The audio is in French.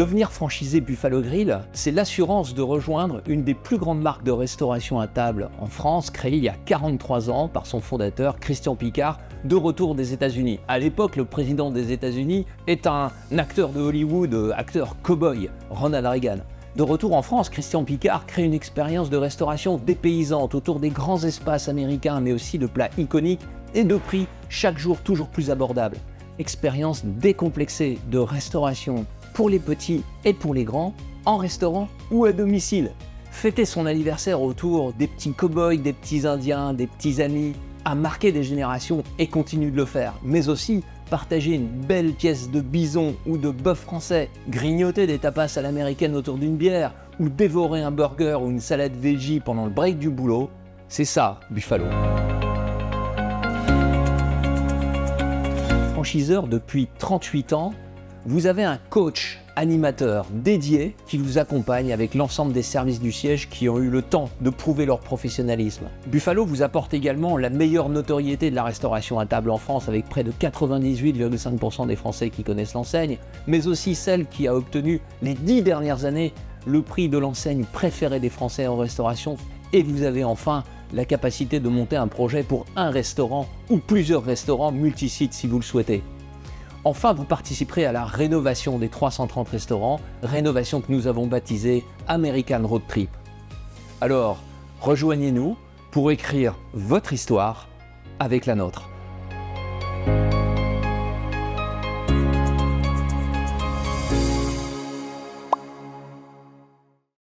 Devenir franchisé Buffalo Grill, c'est l'assurance de rejoindre une des plus grandes marques de restauration à table en France, créée il y a 43 ans par son fondateur Christian Picard, de retour des États-Unis. À l'époque, le président des États-Unis est un acteur de Hollywood, acteur cow-boy, Ronald Reagan. De retour en France, Christian Picard crée une expérience de restauration dépaysante autour des grands espaces américains, mais aussi de plats iconiques et de prix chaque jour toujours plus abordables. Expérience décomplexée de restauration pour les petits et pour les grands, en restaurant ou à domicile. Fêter son anniversaire autour des petits cow-boys, des petits indiens, des petits amis, a marqué des générations et continue de le faire. Mais aussi partager une belle pièce de bison ou de bœuf français, grignoter des tapas à l'américaine autour d'une bière, ou dévorer un burger ou une salade veggie pendant le break du boulot, c'est ça, Buffalo. Franchiseur depuis 38 ans, vous avez un coach animateur dédié qui vous accompagne avec l'ensemble des services du siège qui ont eu le temps de prouver leur professionnalisme. Buffalo vous apporte également la meilleure notoriété de la restauration à table en France avec près de 98,5% des Français qui connaissent l'enseigne, mais aussi celle qui a obtenu les 10 dernières années le prix de l'enseigne préférée des Français en restauration. Et vous avez enfin la capacité de monter un projet pour un restaurant ou plusieurs restaurants multisites si vous le souhaitez. Enfin, vous participerez à la rénovation des 330 restaurants, rénovation que nous avons baptisée American Road Trip. Alors, rejoignez-nous pour écrire votre histoire avec la nôtre.